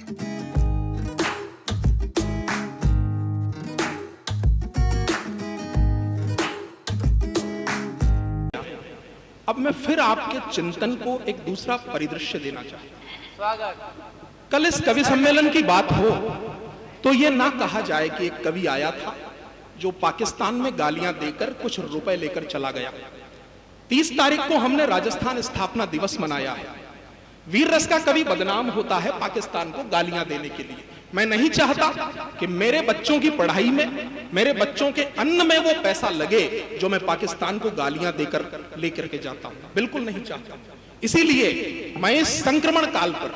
अब मैं फिर आपके चिंतन को एक दूसरा परिदृश्य देना चाहता हूं। कल इस कवि सम्मेलन की बात हो तो यह ना कहा जाए कि एक कवि आया था जो पाकिस्तान में गालियां देकर कुछ रुपए लेकर चला गया। 30 तारीख को हमने राजस्थान स्थापना दिवस मनाया है। वीर रस का कवि बदनाम होता है पाकिस्तान को गालियां देने के लिए। मैं नहीं चाहता कि मेरे बच्चों की पढ़ाई में, मेरे बच्चों के अन्न में वो पैसा लगे जो मैं पाकिस्तान को गालियां देकर लेकर के जाता हूं। बिल्कुल नहीं चाहता। इसीलिए मैं इस संक्रमण काल पर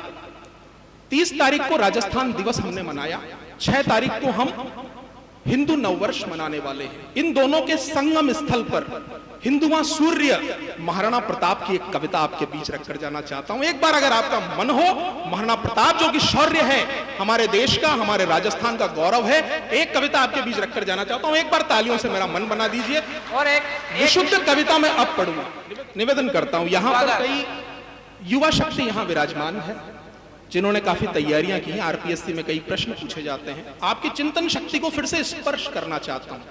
30 तारीख को राजस्थान दिवस हमने मनाया, 6 तारीख को हम हिंदू नववर्ष मनाने वाले हैं। इन दोनों के संगम स्थल पर हिंदुआ सूर्य महाराणा प्रताप की एक कविता आपके बीच रखकर जाना चाहता हूं। एक बार अगर आपका मन हो, महाराणा प्रताप जो कि शौर्य है, हमारे देश का, हमारे राजस्थान का गौरव है, एक कविता आपके बीच रखकर जाना चाहता हूं। एक बार तालियों से मेरा मन बना दीजिए और एक विशुद्ध कविता मैं अब पढ़ूंगा। निवेदन करता हूं, यहां पर कई युवा शक्ति यहां विराजमान है जिन्होंने काफी तैयारियां की हैं। आरपीएससी में कई प्रश्न पूछे जाते हैं। आपकी चिंतन शक्ति को फिर से स्पर्श करना चाहता हूं।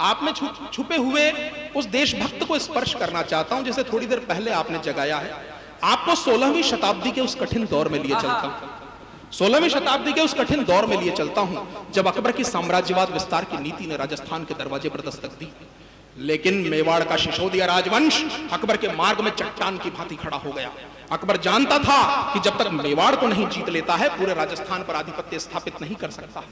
आप में छुपे हुए उस देशभक्त को स्पर्श करना चाहता हूं जिसे थोड़ी देर पहले आपने जगाया है। आपको 16वीं शताब्दी के उस कठिन दौर में लिए चलता हूं। 16वीं शताब्दी के उस कठिन दौर में लिए चलता हूं जब अकबर की साम्राज्यवाद विस्तार की नीति ने राजस्थान के दरवाजे पर दस्तक दी। लेकिन मेवाड़ का शिशोदिया राजवंश अकबर के मार्ग में चट्टान की भांति खड़ा हो गया। अकबर जानता था कि जब तक मेवाड़ को नहीं जीत लेता है पूरे राजस्थान पर आधिपत्य स्थापित नहीं कर सकता।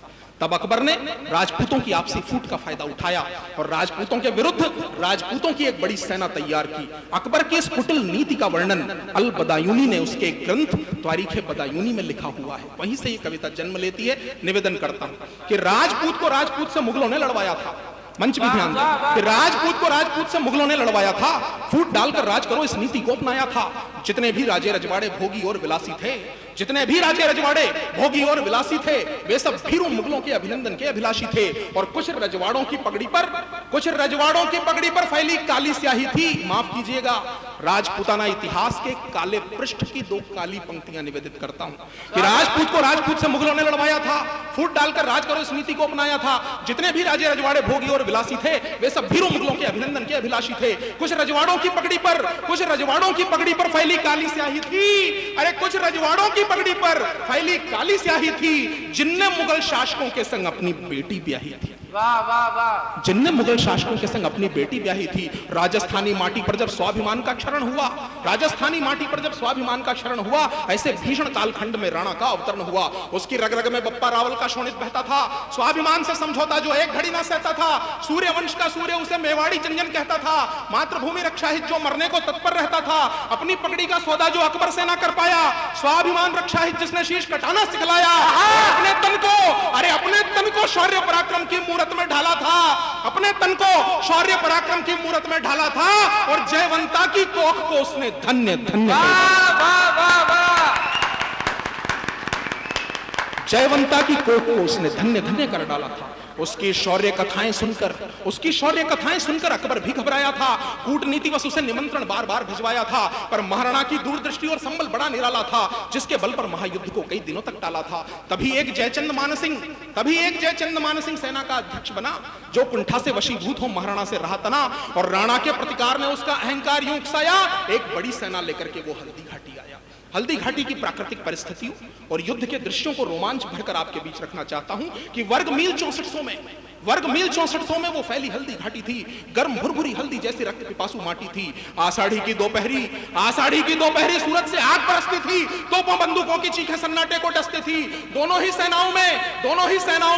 तब अकबर ने राजपूतों की आपसी फूट का फायदा उठाया और राजपूतों के विरुद्ध राजपूतों की एक बड़ी सेना तैयार की। अकबर की इस कुटिल नीति का वर्णन अल बदायूनी ने उसके ग्रंथ तारीख बदायूनी में लिखा हुआ है। वहीं से ये कविता जन्म लेती है। निवेदन करता हूं कि राजपूत को राजपूत से मुगलों ने लड़वाया था। मंच भी ध्यान दें कि राजपूत को राजपूत से मुगलों ने लड़वाया था। फूट डालकर राज करो इस नीति को अपनाया था। जितने भी राजे रजवाड़े भोगी और विलासी थे, जितने भी राजे रजवाड़े भोगी और विलासी थे, वे सब भीरू मुगलों के अभिनंदन के अभिलाषी थे। और कुछ रजवाड़ों की पगड़ी पर फैली काली स्याही थी। माफ कीजिएगा, राजपूताना इतिहास के काले पृष्ठ की 2 काली पंक्तियां निवेदित करता हूं कि राजपूत को राजपूत से मुगलों ने लड़वाया था। फूट डालकर राज करो इस नीति को अपनाया था। जितने भी राजे रजवाड़े भोगी और विलासी थे वे सब भीरू मुगलों के अभिनंदन के अभिलाषी थे। कुछ रजवाड़ों की पगड़ी पर फैली काली स्याही थी। अरे कुछ रजवाड़ों की पगड़ी पर फैली काली स्याही थी जिनने मुगल शासकों के संग अपनी बेटी ब्याही थी। वाह वाह वाह। जिनने मुगल शासकों के संग अपनी बेटी ब्याही थी। राजस्थानी माटी पर जब स्वाभिमान का क्षरण हुआ, राजस्थानी माटी पर जब स्वाभिमान का क्षरण हुआ, ऐसे भीषण कालखंड में राणा का अवतरण हुआ। उसकी रग रग में बप्पा रावल का शोणित बहता था। स्वाभिमान से समझौता जो एक घड़ी ना सहता था। सूर्यवंश का सूर्य उसे मेवाड़ी जंजन कहता था। मातृभूमि रक्षा हित जो मरने को तत्पर रहता था। अपनी पगड़ी का सौदा जो अकबर से ना कर पाया। स्वाभिमान रक्षा हित जिसने शीश कटाना सिखलाया। अपने तन को शौर्य पराक्रम की मूर्त में ढाला था। अपने तन को शौर्य पराक्रम की मूर्त में ढाला था और जयवंता की कोख को उसने धन्य धन्य जयवंता की कोख को उसने धन्य धन्य कर डाला था। उसकी शौर्य कथाएं सुनकर अकबर भी घबराया था। कूटनीतिवश उसे निमंत्रण बार बार भिजवाया था, पर महाराणा की दूरदृष्टि और संबल बड़ा निराला था जिसके बल पर महायुद्ध को कई दिनों तक टाला था। तभी एक जयचंद मान सिंह सेना का अध्यक्ष बना जो कुंठा से वशीभूत हो महाराणा से रहा तना और राणा के प्रतिकार में उसका अहंकार यूं उकसाया। एक बड़ी सेना लेकर के वो हल्दी घाटी आया। हल्दी घाटी की प्राकृतिक परिस्थितियों और युद्ध के दृश्यों को रोमांच भरकर आपके बीच रखना चाहता हूं कि वर्ग मील 6400 में वो फैली हल्दी घाटी थी। गर्म भुरभुरी हल्दी जैसी रक्त पिपासु माटी थी। आषाढ़ी की दोपहरी सूरज से आग बरसती थी। तोपों बंदूकों की चीखें सन्नाटे को डसती थी। दोनों ही सेनाओं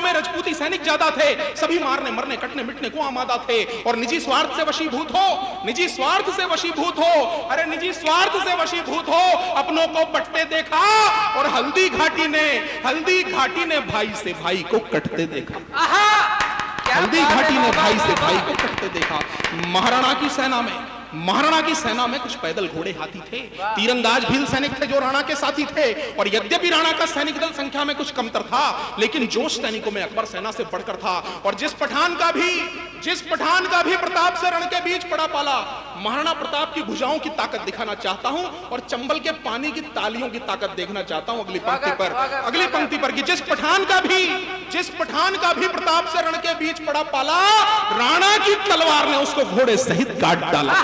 में रजपूती सैनिक ज्यादा थे। सभी मारने मरने कटने मिटने को आमादा थे और निजी स्वार्थ से वशीभूत हो अपनों को बटते देखा और हल्दी घाटी ने भाई से भाई को कटते देखा। महाराणा की सेना में महाराणा की सेना में कुछ पैदल घोड़े हाथी थे, तीरंदाज भील सैनिक थे जो राणा के साथी थे। और यद्यपि राणा का सैनिक दल संख्या में कुछ कमतर था, लेकिन जोश सैनिकों में अकबर सेना से बढ़कर था। और जिस पठान का भी प्रताप से रण के बीच पड़ा पाला, महाराणा प्रताप की भुजाओं की ताकत दिखाना चाहता हूं और चंबल के पानी की तालियों की ताकत देखना चाहता हूं। अगली पंक्ति पर कि जिस पठान का भी प्रताप से रण के बीच पड़ा पाला, राणा की तलवार ने उसको घोड़े सहित काट डाला।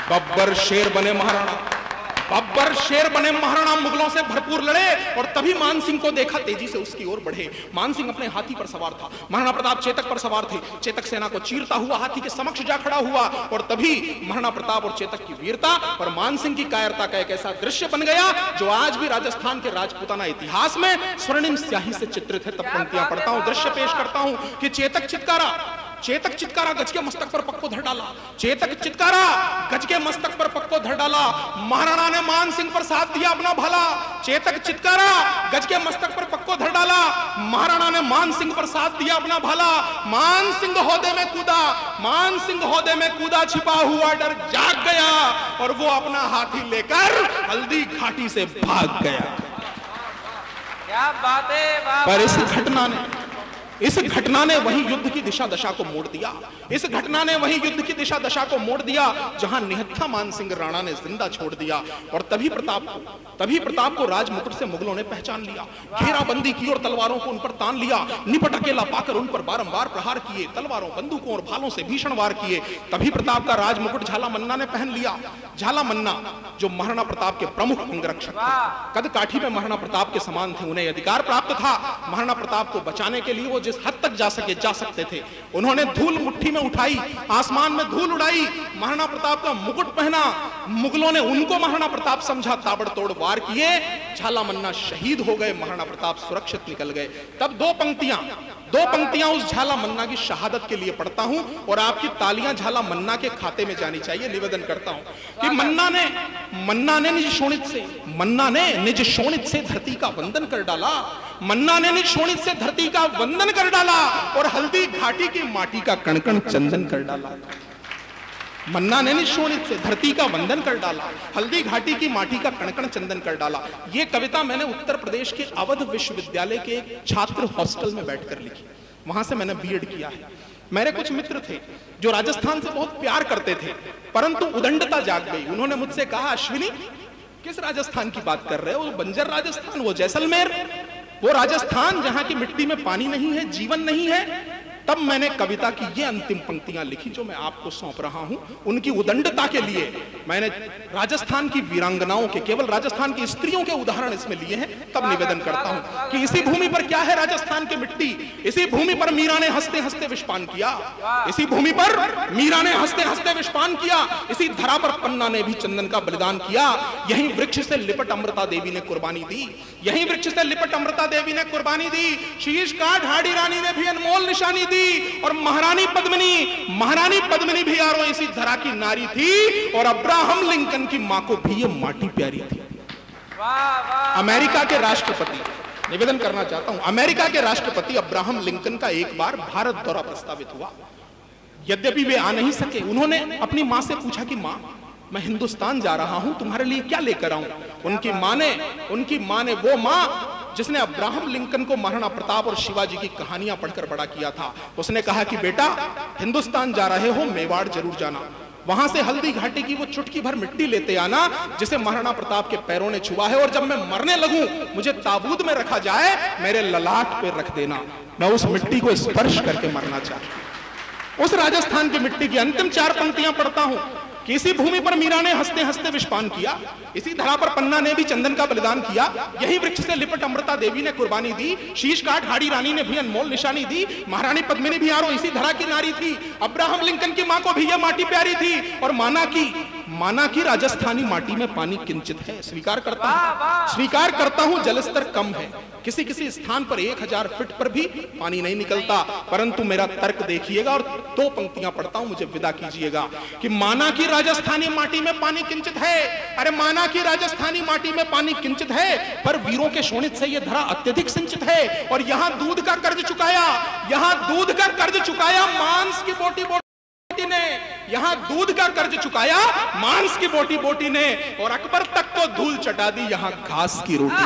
बब्बर शेर बने महाराणा मुगलों से भरपूर लड़े। और तभी मानसिंह को देखा, तेजी से उसकी ओर बढ़े। मानसिंह अपने हाथी पर सवार था, महाराणा प्रताप चेतक पर सवार थे। चेतक सेना को चीरता हुआ हाथी के समक्ष जा खड़ा हुआ। और तभी महाराणा प्रताप और चेतक की वीरता और मानसिंह की कायरता का एक ऐसा दृश्य बन गया जो आज भी राजस्थान के राजपूताना इतिहास में स्वर्णिम स्याही से चित्रित है। तब पंक्तियां पढ़ता हूं, दृश्य पेश करता हूं कि चेतक चित्कारा गज के मस्तक पर पक्को धर डाला। चेतक चित्कारा गज के मस्तक पर पक्को धर डाला। महाराणा ने मानसिंह पर साथ दिया अपना भला। चेतक चित्कारा गज के मस्तक पर पक्को धर डाला। महाराणा ने मानसिंह पर साथ दिया अपना भला। मानसिंह होदे में कूदा, छिपा हुआ डर जाग गया और वो अपना हाथी लेकर हल्दी घाटी से भाग गया। क्या बात है। पर इस घटना ने वही युद्ध की दिशा दशा को मोड़ दिया जहां निहत्था मानसिंह राणा ने जिंदा छोड़ दिया। और तभी प्रताप को राजमुकुट से मुगलों ने पहचान लिया, घेराबंदी की और तलवारों को उन पर तान लिया। निपट अकेला पाकर उन पर बारंबार प्रहार किए, तलवारों, बंदूकों और भालों से भीषण वार किए। तभी प्रताप का राजमुकुट झाला मन्ना ने पहन लिया। झाला मन्ना जो महाराणा प्रताप के प्रमुख अंगरक्षक थे, कद काठी में महाराणा प्रताप के समान थे, उन्हें अधिकार प्राप्त था। महाराणा प्रताप को बचाने के लिए वो जिस हद तक जा सकते थे, उन्होंने धूल मुट्ठी में उठाई, आसमान में धूल उड़ाई, महाराणा प्रताप का मुकुट पहना। मुगलों ने उनको महाराणा प्रताप समझा, ताबड़तोड़ वार किए, झाला मन्ना शहीद हो गए, महाराणा प्रताप सुरक्षित निकल गए। तब दो पंक्तियां उस झाला मन्ना की शहादत के लिए पढ़ता हूं और आपकी तालियां झाला मन्ना के खाते में जानी चाहिए। निवेदन करता हूं कि मन्ना ने निज शोणित से धरती का वंदन कर डाला। मन्ना ने निज शोणित से धरती का वंदन कर डाला और हल्दी घाटी की माटी का कण-कण चंदन कर डाला। मन्ना ने निज शोणित से धरती का वंदन कर डाला, हल्दी घाटी की माटी का कण-कण चंदन कर डाला। यह कविता मैंने उत्तर प्रदेश के अवध विश्वविद्यालय के एक छात्र हॉस्टल में बैठकर लिखी। वहां से मैंने बीएड किया है। मेरे कुछ मित्र थे जो राजस्थान से बहुत प्यार करते थे, परंतु उदंडता जाग गई। उन्होंने मुझसे कहा, अश्विनी किस राजस्थान की बात कर रहे हो? वो बंजर राजस्थान, वो जैसलमेर, वो राजस्थान जहां की मिट्टी में पानी नहीं है, जीवन नहीं है। तब मैंने कविता की ये अंतिम पंक्तियां लिखी जो मैं आपको सौंप रहा हूं। उनकी उदंडता के लिए मैंने राजस्थान की वीरांगनाओं के, केवल राजस्थान की स्त्रियों के उदाहरण इसमें लिए हैं। तब निवेदन करता हूं कि इसी भूमि पर क्या है राजस्थान की मिट्टी, इसी भूमि पर मीरा ने हंसते हंसते विषपान किया, इसी भूमि पर मीरा ने हंसते हंसते विषपान किया, इसी धरा पर पन्ना ने भी चंदन का बलिदान किया। यही वृक्ष से लिपट अमृता देवी ने कुर्बानी दी, यही वृक्ष से लिपट अमृता देवी ने कुर्बानी दी। शीश काट हाड़ी रानी ने भी अनमोल निशानी दी। और महारानी पद्मिनी भी यारो इसी धरा की नारी थी। और अब्राहम लिंकन की मां को भी ये माटी प्यारी थी। अमेरिका के राष्ट्रपति, निवेदन करना चाहता हूं, अमेरिका के राष्ट्रपति अब्राहम लिंकन का एक बार भारत दौरा प्रस्तावित हुआ। यद्यपि वे आ नहीं सके, उन्होंने अपनी मां से पूछा कि मां, मैं हिंदुस्तान जा रहा हूं, तुम्हारे लिए क्या लेकर आऊं? उनकी मां ने वो मां जिसने अब्राहम लिंकन को महाराणा प्रताप और शिवाजी की कहानियां पढ़कर बड़ा किया था, उसने कहा कि बेटा, हिंदुस्तान जा रहे हो, मेवाड़ जरूर जाना। वहां से हल्दी घाटी की वो चुटकी भर मिट्टी लेते आना जिसे महाराणा प्रताप के पैरों ने छुआ है, और जब मैं मरने लगूं, मुझे ताबूत में रखा जाए, मेरे ललाट पे रख देना। मैं उस मिट्टी को स्पर्श करके मरना चाहता हूं। उस राजस्थान की मिट्टी की अंतिम 4 पंक्तियां पढ़ता हूं कि इसी भूमि पर मीरा ने हंसते हंसते विषपान किया, इसी धरा पर पन्ना ने भी चंदन का बलिदान किया, यही वृक्ष से लिपट अमृता देवी ने कुर्बानी दी, शीश काट हाड़ी रानी ने भी अनमोल निशानी दी, महारानी पद्मिनी भी यारो इसी धरा की नारी थी, अब्राहम लिंकन की मां को भी यह माटी प्यारी थी। और माना कि माना कि राजस्थानी माटी में पानी किंचित है, स्वीकार करता वाह, हूं, वाह। स्वीकार करता हूं जलस्तर कम है, किसी किसी स्थान पर 1000 फीट पर भी पानी नहीं निकलता, परंतु मेरा तर्क देखिएगा और 2 पंक्तियां पढ़ता हूं, मुझे विदा कीजिएगा। कि माना कि राजस्थानी माटी में पानी किंचित है, अरे माना कि राजस्थानी माटी में पानी किंचित है, पर वीरों के शोणित से यह धरा अत्यधिक सिंचित है, और यहां दूध का कर्ज चुकाया, यहां दूध का कर्ज चुकाया मांस की बोटी ने, यहां दूध का कर्ज चुकाया मांस की बोटी ने, और अकबर तक तो धूल चटा दी यहां घास की रोटी।